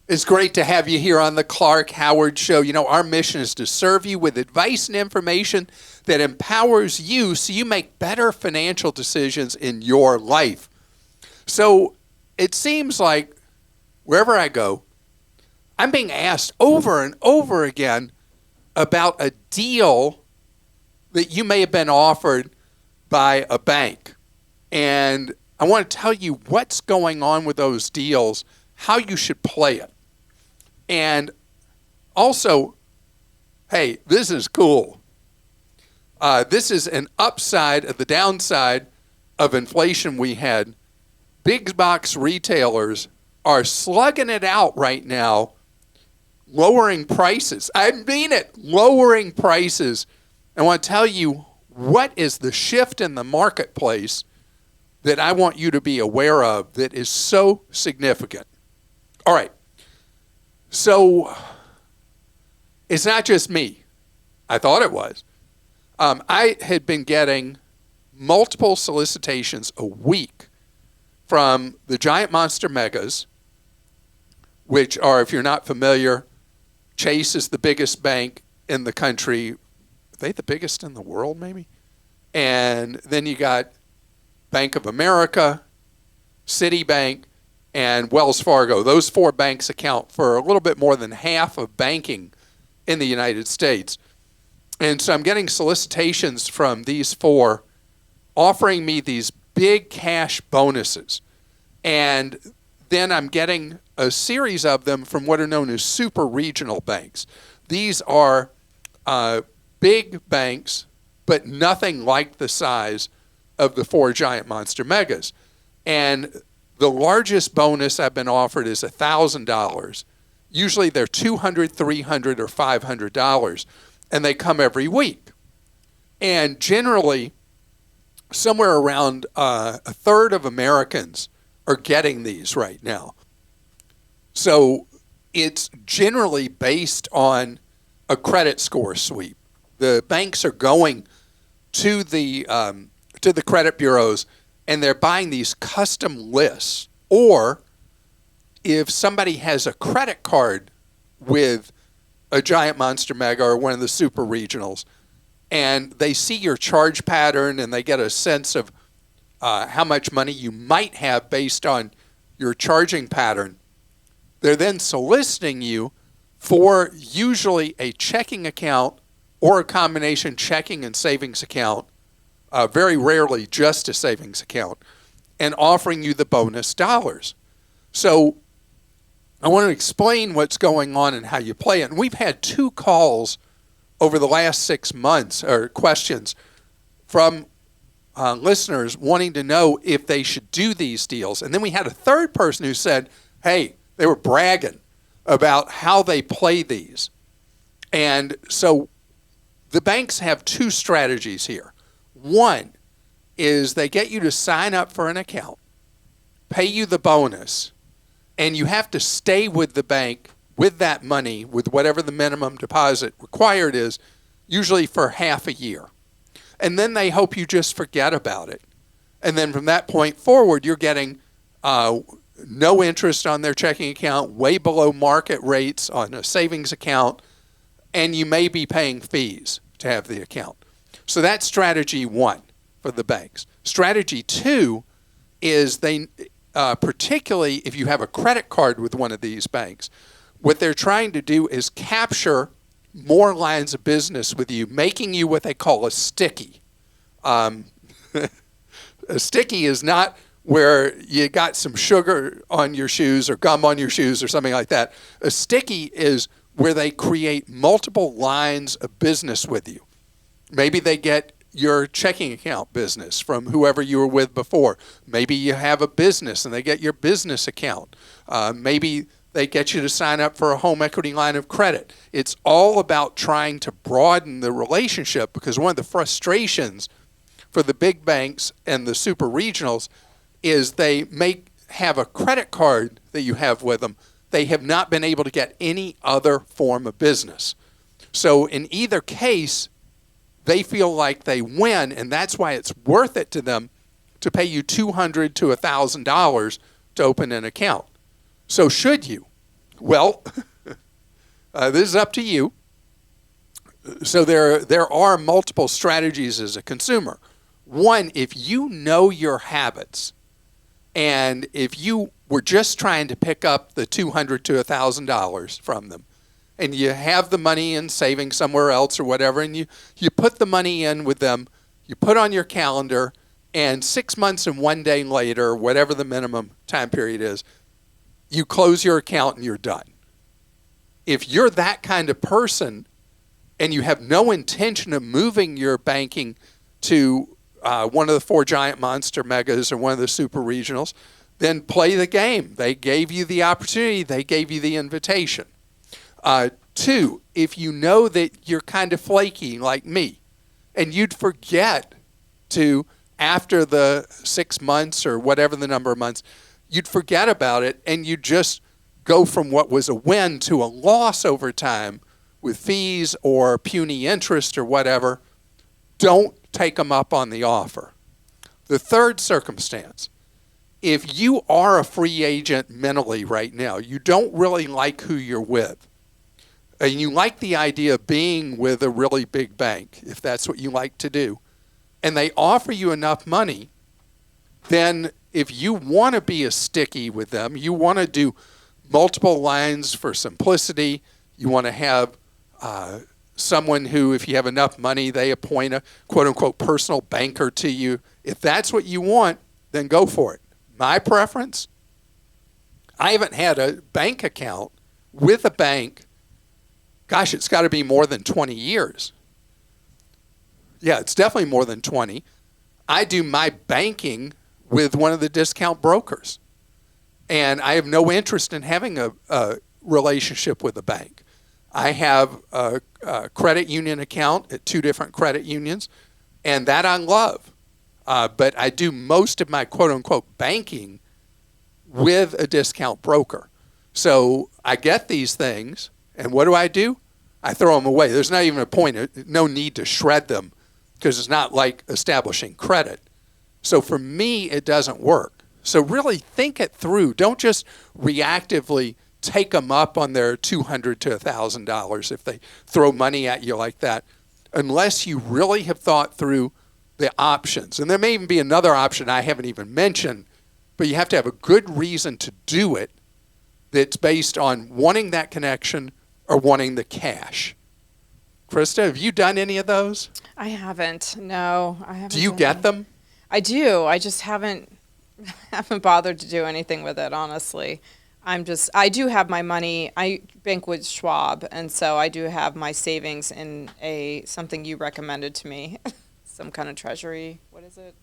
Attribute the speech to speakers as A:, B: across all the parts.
A: It's great to have you here on the Clark Howard Show. You know, our mission is to serve you with advice and information that empowers you so you make better financial decisions in your life. So it seems like wherever I go, I'm being asked over and over again about a deal that you may have been offered by a bank. And I want to tell you what's going on with those deals, how you should play it. And also, hey, this is cool. This is an upside of the downside of inflation we had. Big box retailers are slugging it out right now, lowering prices. I mean it, lowering prices. I want to tell you what is the shift in the marketplace that I want you to be aware of that is so significant. All right. So it's not just me. I thought it was. I had been getting multiple solicitations a week from the giant monster megas, which are, if you're not familiar, Chase is the biggest bank in the country. Are they the biggest in the world, maybe? And then you got Bank of America, Citibank, and Wells Fargo. Those four banks account for a little bit more than half of banking in the United States. And so I'm getting solicitations from these four offering me these big cash bonuses. And then I'm getting a series of them from what are known as super regional banks. These are big banks, but nothing like the size of the four giant monster megas. And the largest bonus I've been offered is $1,000. Usually they're $200, $300, or $500, and they come every week. And generally, somewhere around a third of Americans are getting these right now. So it's generally based on a credit score sweep. The banks are going to the credit bureaus, and they're buying these custom lists. Or if somebody has a credit card with a giant monster mega or one of the super regionals, and they see your charge pattern and they get a sense of how much money you might have based on your charging pattern, they're then soliciting you for usually a checking account or a combination checking and savings account, very rarely just a savings account, and offering you the bonus dollars. So I want to explain what's going on and how you play it. And we've had 2 calls over the last 6 months, or questions from listeners wanting to know if they should do these deals. And then we had a third person who said, hey, they were bragging about how they play these. And so the banks have 2 strategies here. One is they get you to sign up for an account, pay you the bonus, and you have to stay with the bank with that money, with whatever the minimum deposit required is, usually for half a year. And then they hope you just forget about it. And then from that point forward, you're getting no interest on their checking account, way below market rates on a savings account, and you may be paying fees to have the account. So that's strategy 1 for the banks. Strategy 2 is they, particularly if you have a credit card with one of these banks, what they're trying to do is capture more lines of business with you, making you what they call a sticky. A sticky is not where you got some sugar on your shoes or gum on your shoes or something like that. A sticky is where they create multiple lines of business with you. Maybe they get your checking account business from whoever you were with before. Maybe you have a business and they get your business account. Maybe they get you to sign up for a home equity line of credit. It's all about trying to broaden the relationship, because one of the frustrations for the big banks and the super regionals is they may have a credit card that you have with them. They have not been able to get any other form of business. So in either case, they feel like they win, and that's why it's worth it to them to pay you $200 to $1,000 to open an account. So should you? Well, this is up to you. So there are multiple strategies as a consumer. One, if you know your habits, and if you were just trying to pick up the $200 to $1,000 from them, and you have the money in savings somewhere else or whatever, and you put the money in with them, you put on your calendar, and 6 months and 1 day later, whatever the minimum time period is, you close your account and you're done. If you're that kind of person and you have no intention of moving your banking to one of the 4 giant monster megas or one of the super regionals, then play the game. They gave you the opportunity. They gave you the invitation. 2, if you know that you're kind of flaky like me, and you'd forget to, after the 6 months or whatever the number of months, you'd forget about it and you'd just go from what was a win to a loss over time with fees or puny interest or whatever, don't take them up on the offer. The third circumstance, if you are a free agent mentally right now, you don't really like who you're with, and you like the idea of being with a really big bank, if that's what you like to do, and they offer you enough money, then if you want to be a sticky with them, you want to do multiple lines for simplicity, you want to have someone who, if you have enough money, they appoint a quote-unquote personal banker to you. If that's what you want, then go for it. My preference, I haven't had a bank account with a bank, gosh, it's got to be more than 20 years. Yeah, it's definitely more than 20. I do my banking with one of the discount brokers, and I have no interest in having a relationship with a bank. I have a credit union account at 2 different credit unions, and that I love. But I do most of my quote-unquote banking with a discount broker. So I get these things, and what do? I throw them away. There's not even a point, no need to shred them, because it's not like establishing credit. So for me, it doesn't work. So really think it through. Don't just reactively take them up on their $200 to $1,000 if they throw money at you like that, unless you really have thought through the options. And there may even be another option I haven't even mentioned, but you have to have a good reason to do it that's based on wanting that connection or wanting the cash. Christa, have you done any of those?
B: I haven't. No, I haven't.
A: Do you get them?
B: I do. I just haven't bothered to do anything with it, honestly. I do have my money. I bank with Schwab, and so I do have my savings in something you recommended to me, some kind of treasury. What is it?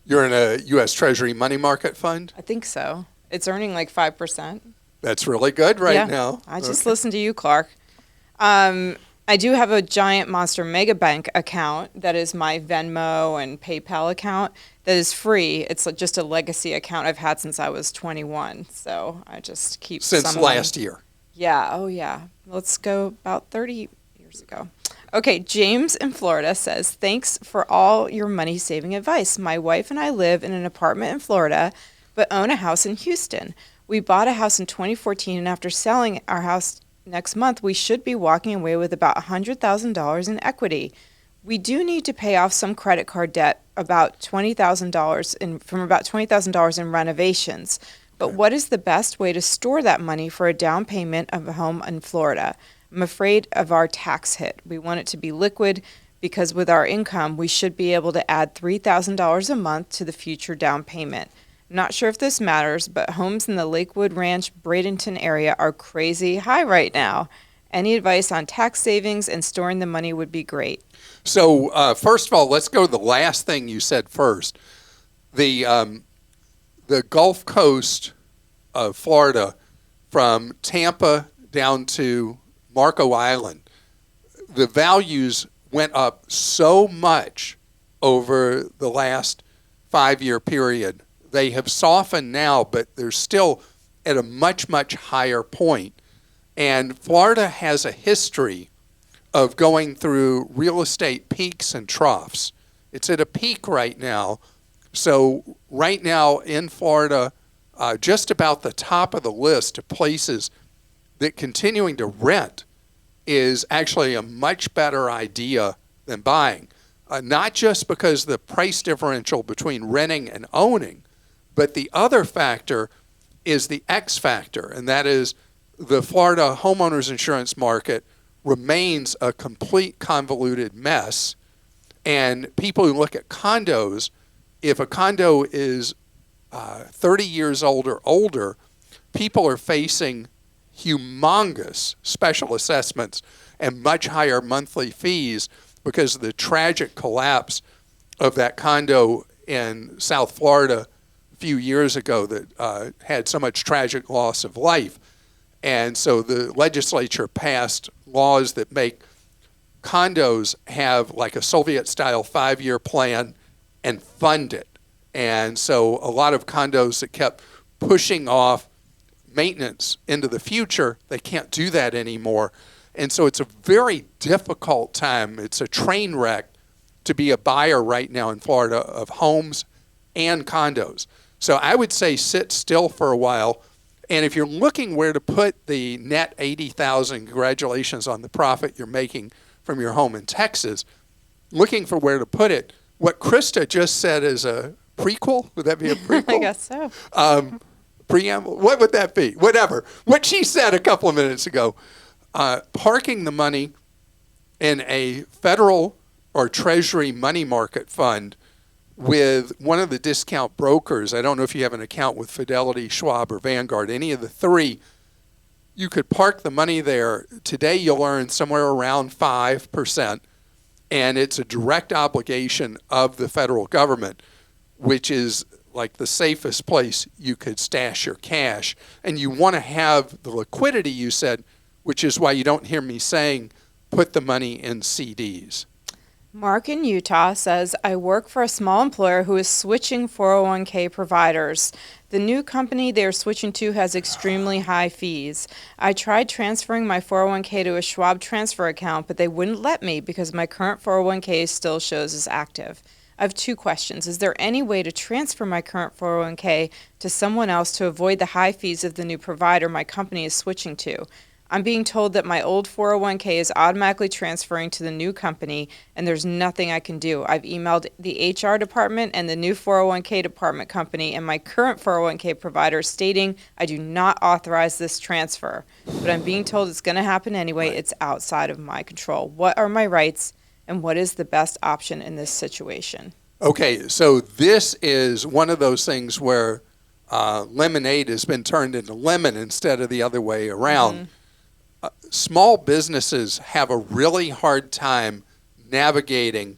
A: You're in a U.S. Treasury money market fund?
B: I think so. It's earning like 5%.
A: That's really good now.
B: I just listened to you, Clark. I do have a giant monster mega bank account that is my Venmo and PayPal account that is free. It's just a legacy account I've had since I was 21. So I just keep
A: since last year.
B: Yeah. Oh, yeah. Let's go about 30 years ago. Okay. James in Florida says, thanks for all your money saving advice. My wife and I live in an apartment in Florida, but own a house in Houston. We bought a house in 2014, and after selling our house next month, we should be walking away with about $100,000 in equity. We do need to pay off some credit card debt, about $20,000 in renovations. But what is the best way to store that money for a down payment of a home in Florida? I'm afraid of our tax hit. We want it to be liquid because with our income, we should be able to add $3,000 a month to the future down payment. Not sure if this matters, but homes in the Lakewood Ranch, Bradenton area are crazy high right now. Any advice on tax savings and storing the money would be great.
A: So first of all, let's go to the last thing you said first. The Gulf Coast of Florida, from Tampa down to Marco Island, the values went up so much over the last 5-year period. They have softened now, but they're still at a much, much higher point. And Florida has a history of going through real estate peaks and troughs. It's at a peak right now. So right now in Florida, just about the top of the list of places that continuing to rent is actually a much better idea than buying. Not just because of the price differential between renting and owning, but the other factor is the X factor, and that is the Florida homeowners insurance market remains a complete convoluted mess. And people who look at condos, if a condo is 30 years old or older, people are facing humongous special assessments and much higher monthly fees because of the tragic collapse of that condo in South Florida a few years ago that had so much tragic loss of life. And so the legislature passed laws that make condos have like a Soviet-style 5-year plan and fund it. And so a lot of condos that kept pushing off maintenance into the future, they can't do that anymore. And so it's a very difficult time. It's a train wreck to be a buyer right now in Florida of homes and condos. So I would say sit still for a while. And if you're looking where to put the net $80,000, congratulations on the profit you're making from your home in Texas, looking for where to put it, what Christa just said is a prequel. Would that be a prequel?
B: I guess so.
A: Preamble? What would that be? Whatever. What she said a couple of minutes ago, parking the money in a federal or Treasury money market fund with one of the discount brokers. I don't know if you have an account with Fidelity, Schwab, or Vanguard, any of the three. You could park the money there. Today you'll earn somewhere around 5%, and it's a direct obligation of the federal government, which is like the safest place you could stash your cash. And you want to have the liquidity, you said, which is why you don't hear me saying put the money in CDs.
B: Mark in Utah says, I work for a small employer who is switching 401k providers. The new company they are switching to has extremely high fees. I tried transferring my 401k to a Schwab transfer account, but they wouldn't let me because my current 401k still shows as active. I have 2 questions. Is there any way to transfer my current 401k to someone else to avoid the high fees of the new provider my company is switching to? I'm being told that my old 401k is automatically transferring to the new company, and there's nothing I can do. I've emailed the HR department and the new 401k department company and my current 401k provider stating I do not authorize this transfer. But I'm being told it's going to happen anyway.
A: Right.
B: It's outside of my control. What are my rights, and what is the best option in this situation?
A: Okay, so this is one of those things where lemonade has been turned into lemon instead of the other way around.
B: Mm-hmm.
A: Small businesses have a really hard time navigating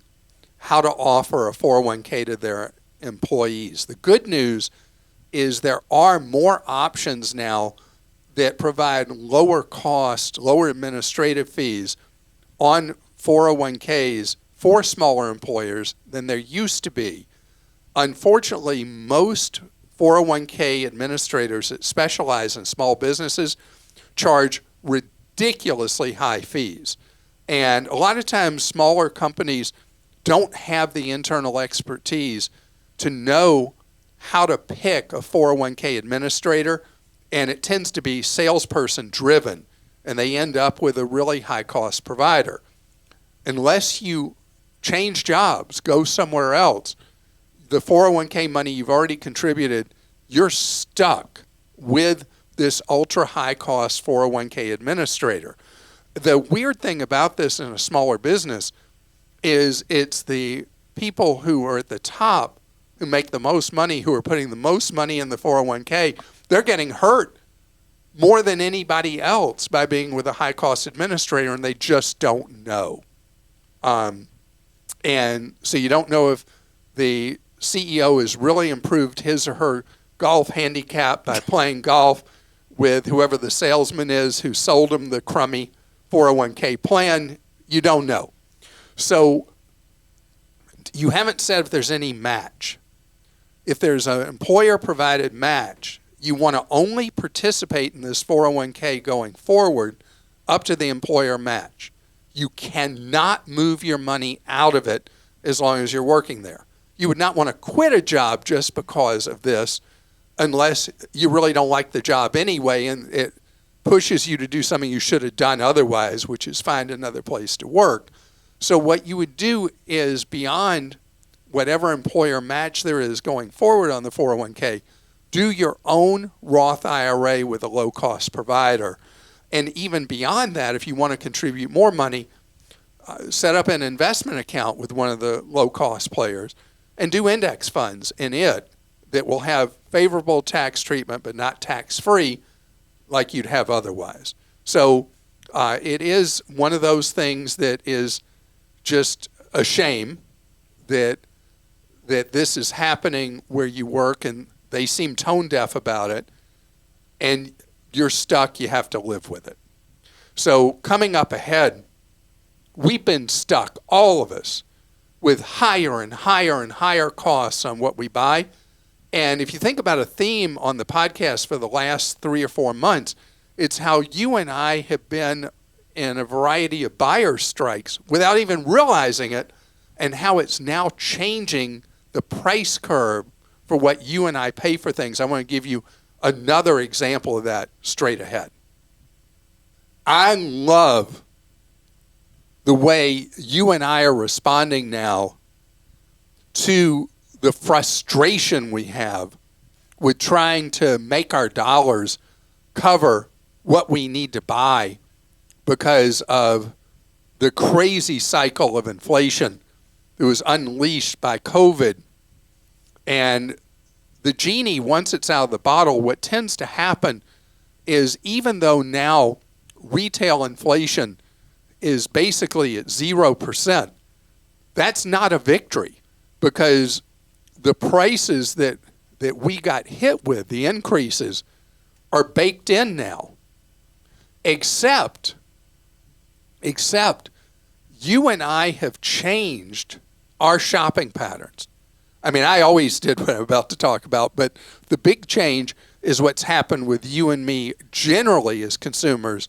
A: how to offer a 401k to their employees. The good news is there are more options now that provide lower cost, lower administrative fees on 401ks for smaller employers than there used to be. Unfortunately, most 401k administrators that specialize in small businesses charge ridiculously high fees. And a lot of times smaller companies don't have the internal expertise to know how to pick a 401k administrator, and it tends to be salesperson driven, and they end up with a really high cost provider. Unless you change jobs, go somewhere else, the 401k money you've already contributed, you're stuck with this ultra high cost 401k administrator. The weird thing about this in a smaller business is it's the people who are at the top who make the most money, who are putting the most money in the 401k. They're getting hurt more than anybody else by being with a high cost administrator, and they just don't know. And so you don't know if the CEO has really improved his or her golf handicap by playing golf with whoever the salesman is who sold him the crummy 401k plan. You don't know. So you haven't said if there's any match. If there's an employer-provided match, you want to only participate in this 401k going forward up to the employer match. You cannot move your money out of it as long as you're working there. You would not want to quit a job just because of this unless you really don't like the job anyway and it pushes you to do something you should have done otherwise, which is find another place to work. So what you would do is, beyond whatever employer match there is going forward on the 401k, do your own Roth IRA with a low-cost provider. And even beyond that, if you want to contribute more money, set up an investment account with one of the low-cost players and do index funds in it that will have favorable tax treatment but not tax-free like you'd have otherwise. So it is one of those things that is just a shame that this is happening where you work, and they seem tone deaf about it, and you're stuck. You have to live with it. So coming up ahead, we've been stuck, all of us, with higher and higher and higher costs on what we buy. And if you think about a theme on the podcast for the last 3 or 4 months, it's how you and I have been in a variety of buyer strikes without even realizing it, and how it's now changing the price curve for what you and I pay for things. I want to give you another example of that straight ahead. I love the way you and I are responding now to the frustration we have with trying to make our dollars cover what we need to buy because of the crazy cycle of inflation that was unleashed by COVID. And the genie, once it's out of the bottle, what tends to happen is, even though now retail inflation is basically at 0%, that's not a victory, because the prices that we got hit with, the increases, are baked in now. Except you and I have changed our shopping patterns. I mean, I always did what I'm about to talk about, but the big change is what's happened with you and me generally as consumers.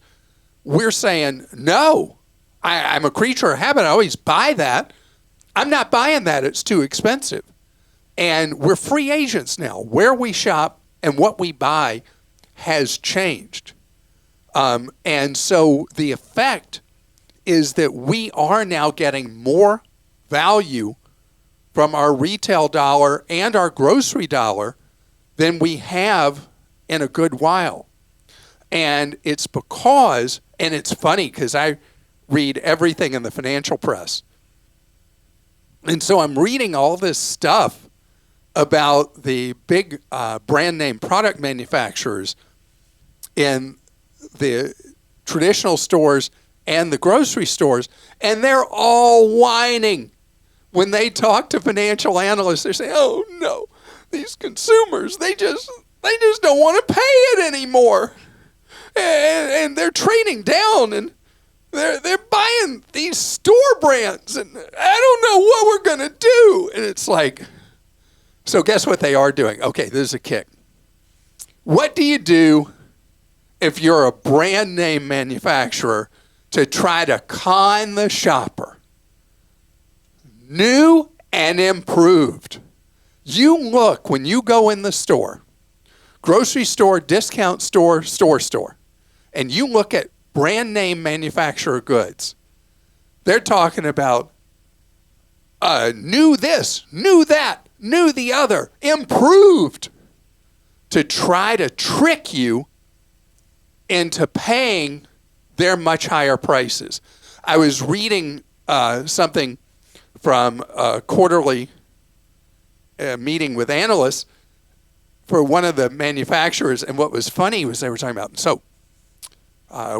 A: We're saying, no, I'm a creature of habit. I always buy that. I'm not buying that. It's too expensive. And we're free agents now. Where we shop and what we buy has changed. And so the effect is that we are now getting more value from our retail dollar and our grocery dollar than we have in a good while. And it's because, and it's funny because I read everything in the financial press. And so I'm reading all this stuff about the big brand name product manufacturers in the traditional stores and the grocery stores, and they're all whining. When they talk to financial analysts, they're saying, oh no, these consumers, they just don't want to pay it anymore. And they're trading down, and they're buying these store brands, and I don't know what we're going to do. And it's like, so guess what they are doing? Okay, this is a kick. What do you do if you're a brand name manufacturer to try to con the shopper? New and improved. You look, when you go in the store, grocery store, discount store, store, and you look at brand name manufacturer goods, they're talking about new this, new that, new the other, improved, to try to trick you into paying their much higher prices. I was reading something from a quarterly meeting with analysts for one of the manufacturers, and what was funny was they were talking about, so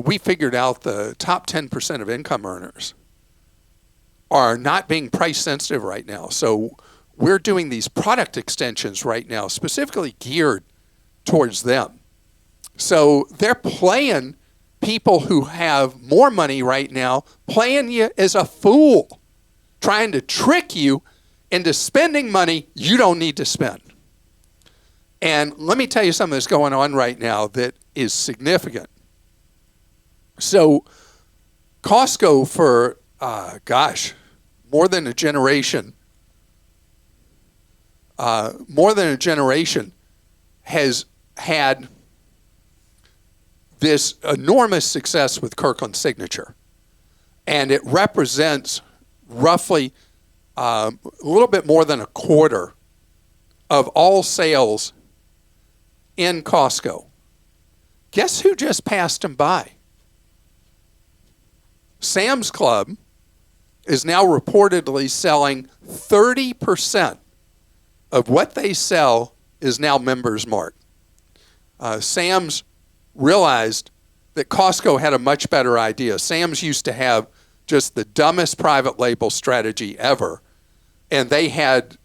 A: we figured out the top 10% of income earners are not being price sensitive right now. So we're doing these product extensions right now, specifically geared towards them. So they're playing people who have more money right now, playing you as a fool, trying to trick you into spending money you don't need to spend. And let me tell you something that's going on right now that is significant. So Costco for, more than a generation has had this enormous success with Kirkland Signature. And it represents roughly a little bit more than a quarter of all sales in Costco. Guess who just passed them by? Sam's Club is now reportedly selling 30% of what they sell is now Members Mark. Sam's realized that Costco had a much better idea. Sam's used to have just the dumbest private label strategy ever. And they had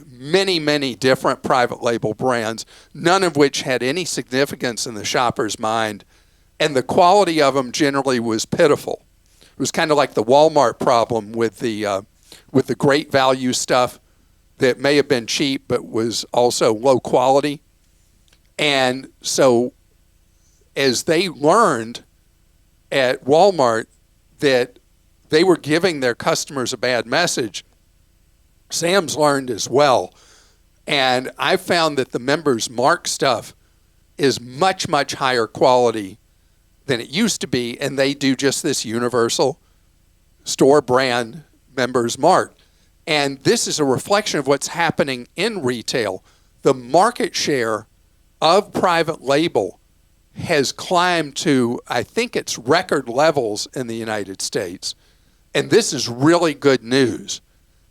A: many, many different private label brands, none of which had any significance in the shopper's mind. And the quality of them generally was pitiful. It was kind of like the Walmart problem with the great value stuff that may have been cheap but was also low quality. And so as they learned at Walmart that they were giving their customers a bad message, Sam's learned as well. And I found that the Members Mark stuff is much, much higher quality than it used to be, and they do just this universal store brand Members Mark. And this is a reflection of what's happening in retail. The market share of private label has climbed to, I think it's record levels in the United States. And this is really good news.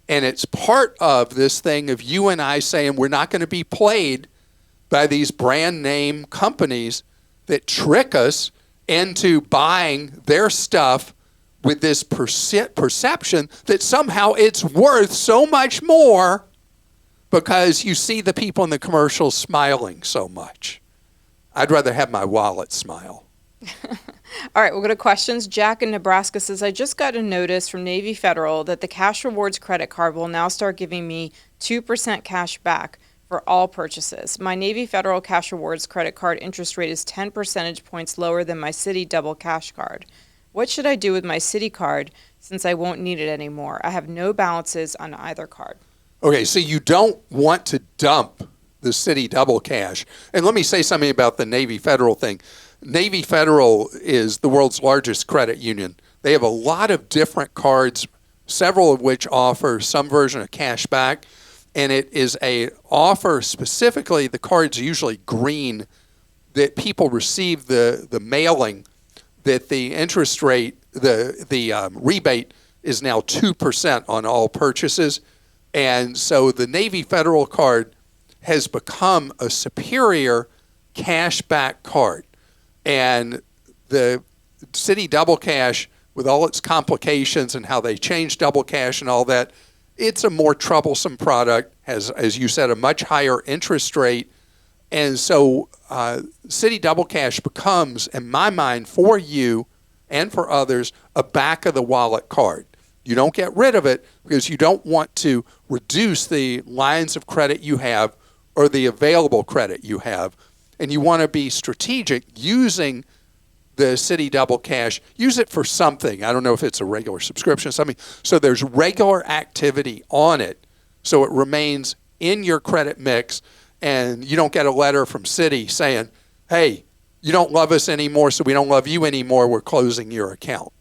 A: And it's part of this thing of you and I saying we're not going to be played by these brand name companies that trick us into buying their stuff with this perception that somehow it's worth so much more because you see the people in the commercials smiling so much. I'd rather have my wallet smile.
B: All right, we'll go to questions. Jack in Nebraska says, I just got a notice from Navy Federal that the Cash Rewards credit card will now start giving me 2% cash back for all purchases. My Navy Federal Cash Rewards credit card interest rate is 10 percentage points lower than my Citi Double Cash card. What should I do with my Citi card since I won't need it anymore? I have no balances on either card.
A: Okay, so you don't want to dump the Citi Double Cash. And let me say something about the Navy Federal thing. Navy Federal is the world's largest credit union. They have a lot of different cards, several of which offer some version of cash back. And it is a offer specifically, the card's usually green, that people receive the mailing that the interest rate, the rebate is now 2% on all purchases. And so the Navy Federal card has become a superior cash back card. And the Citi Double Cash, with all its complications and how they change Double Cash and all that, it's a more troublesome product, has, as you said, a much higher interest rate. And so Citi Double Cash becomes, in my mind, for you and for others, a back-of-the-wallet card. You don't get rid of it because you don't want to reduce the lines of credit you have or the available credit you have. And you want to be strategic using the Citi Double Cash. Use it for something. I don't know if it's a regular subscription or something. So there's regular activity on it so it remains in your credit mix and you don't get a letter from Citi saying, hey, you don't love us anymore, so we don't love you anymore. We're closing your account.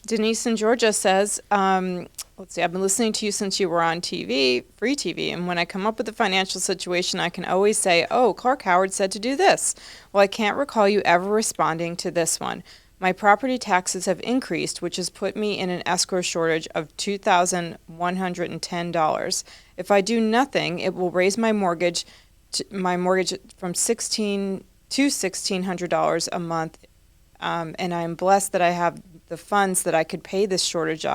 B: Denise in Georgia says, let's see, I've been listening to you since you were on TV, free TV, and when I come up with a financial situation, I can always say, oh, Clark Howard said to do this. Well, I can't recall you ever responding to this one. My property taxes have increased, which has put me in an escrow shortage of $2,110. If I do nothing, it will raise my mortgage from $1,600 to $1,600 a month, and I am blessed that I have the funds that I could pay this shortage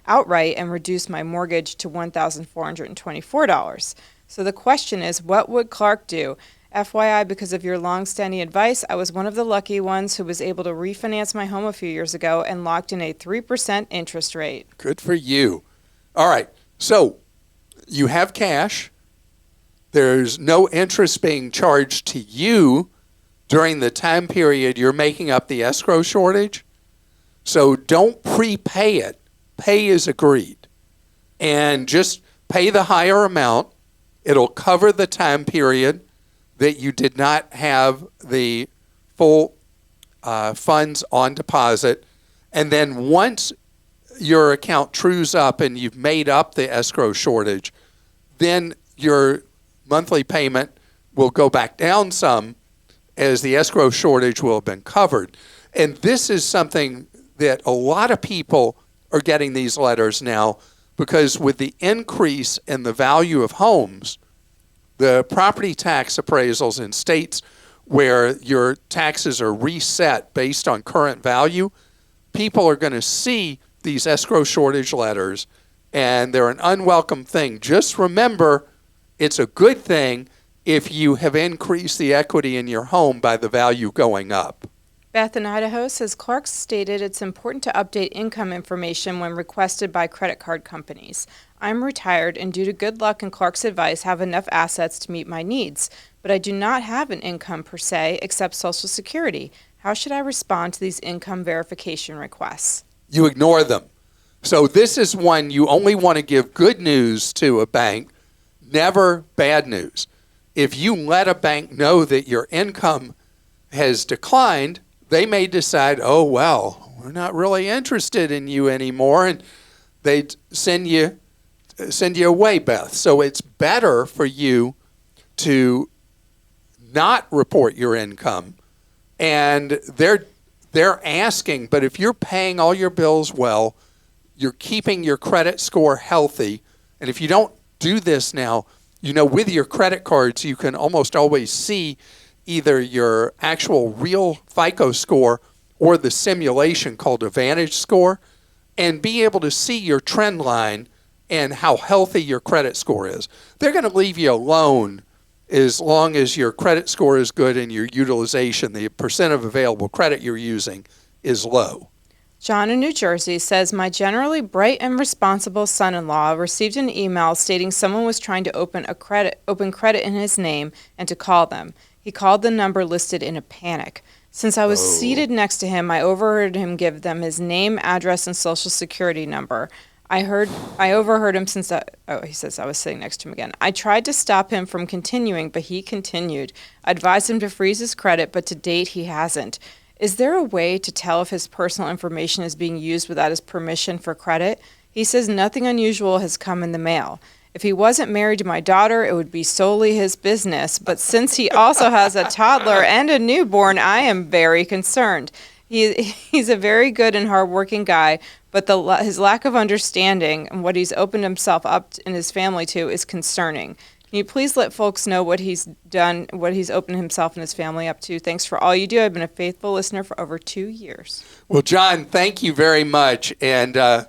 B: outright and reduce my mortgage to $1,424. So the question is, what would Clark do? FYI, because of your long-standing advice, I was one of the lucky ones who was able to refinance my home a few years ago and locked in a 3% interest rate.
A: Good for you. All right, so you have cash. There's no interest being charged to you during the time period you're making up the escrow shortage. So don't prepay it. Pay as agreed. And just pay the higher amount. It'll cover the time period that you did not have the full funds on deposit. And then once your account trues up and you've made up the escrow shortage, then your monthly payment will go back down some as the escrow shortage will have been covered. And this is something that a lot of people are getting these letters now, because with the increase in the value of homes, the property tax appraisals in states where your taxes are reset based on current value, people are going to see these escrow shortage letters, and they're an unwelcome thing. Just remember, it's a good thing if you have increased the equity in your home by the value going up.
B: Beth in Idaho says Clark stated it's important to update income information when requested by credit card companies. I'm retired and due to good luck and Clark's advice have enough assets to meet my needs, but I do not have an income per se except Social Security. How should I respond to these income verification requests?
A: You ignore them. So this is one you only want to give good news to a bank, never bad news. If you let a bank know that your income has declined, they may decide, oh, well, we're not really interested in you anymore, and they'd send you away, Beth. So it's better for you to not report your income. And they're asking, but if you're paying all your bills well, you're keeping your credit score healthy, and if you don't do this now, with your credit cards, you can almost always see either your actual real FICO score or the simulation called a Vantage score, and be able to see your trend line and how healthy your credit score is. They're going to leave you alone as long as your credit score is good and your utilization, the percent of available credit you're using, is low.
B: John in New Jersey says, my generally bright and responsible son-in-law received an email stating someone was trying to open credit in his name and to call them. He called the number listed in a panic. Since I was seated next to him, I overheard him give them his name, address, and Social Security number. I overheard him he says I was sitting next to him again. I tried to stop him from continuing, but he continued. I advised him to freeze his credit, but to date he hasn't. Is there a way to tell if his personal information is being used without his permission for credit? He says nothing unusual has come in the mail. If he wasn't married to my daughter, it would be solely his business. But since he also has a toddler and a newborn, I am very concerned. He's a very good and hardworking guy, but his lack of understanding and what he's opened himself up in his family to is concerning. Can you please let folks know what he's done, what he's opened himself and his family up to? Thanks for all you do. I've been a faithful listener for over 2 years.
A: Well, John, thank you very much. And,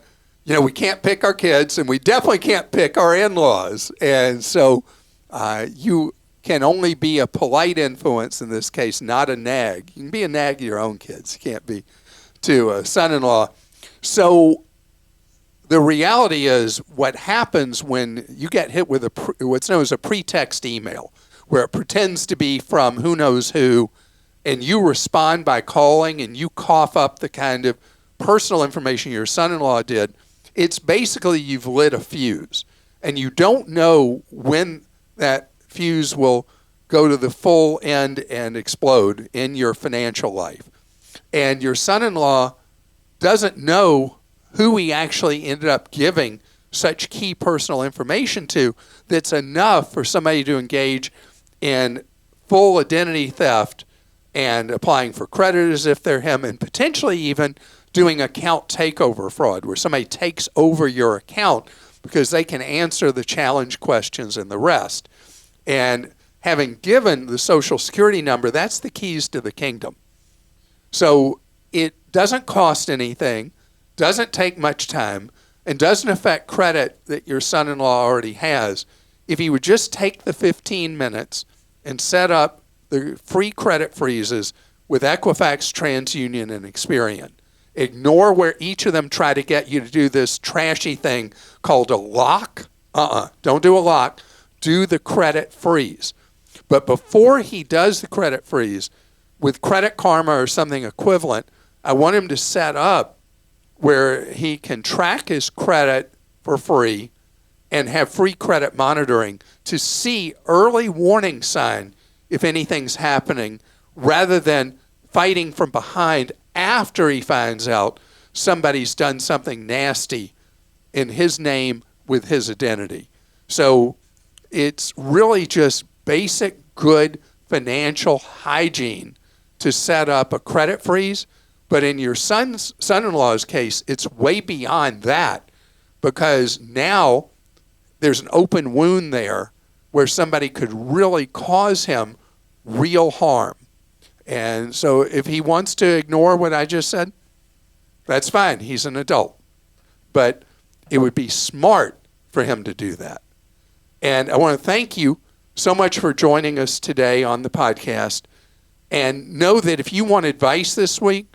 A: we can't pick our kids, and we definitely can't pick our in-laws. And so you can only be a polite influence in this case, not a nag. You can be a nag to your own kids. You can't be to a son-in-law. So the reality is what happens when you get hit with what's known as a pretext email, where it pretends to be from who knows who, and you respond by calling and you cough up the kind of personal information your son-in-law did. It's basically you've lit a fuse, and you don't know when that fuse will go to the full end and explode in your financial life. And your son-in-law doesn't know who he actually ended up giving such key personal information to that's enough for somebody to engage in full identity theft and applying for credit as if they're him, and potentially even doing account takeover fraud, where somebody takes over your account because they can answer the challenge questions and the rest. And having given the Social Security number, that's the keys to the kingdom. So it doesn't cost anything, doesn't take much time, and doesn't affect credit that your son-in-law already has. If he would just take the 15 minutes and set up the free credit freezes with Equifax, TransUnion, and Experian. Ignore where each of them try to get you to do this trashy thing called a lock. Don't do a lock. Do the credit freeze. But before he does the credit freeze, with Credit Karma or something equivalent, I want him to set up where he can track his credit for free and have free credit monitoring to see early warning sign if anything's happening, rather than fighting from behind after he finds out somebody's done something nasty in his name with his identity. So it's really just basic good financial hygiene to set up a credit freeze. But in your son-in-law's case, it's way beyond that, because now there's an open wound there where somebody could really cause him real harm. And so if he wants to ignore what I just said, that's fine. He's an adult. But it would be smart for him to do that. And I want to thank you so much for joining us today on the podcast. And know that if you want advice this week,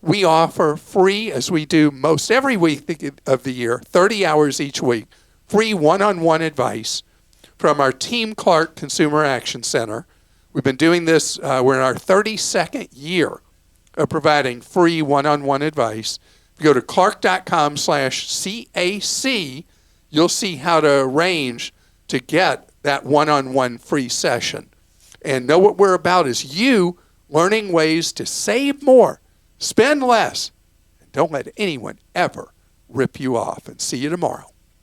A: we offer free, as we do most every week of the year, 30 hours each week, free one-on-one advice from our Team Clark Consumer Action Center. We've been doing this, we're in our 32nd year of providing free one-on-one advice. If you go to clark.com/CAC, you'll see how to arrange to get that one-on-one free session. And know what we're about is you learning ways to save more, spend less, and don't let anyone ever rip you off. And see you tomorrow.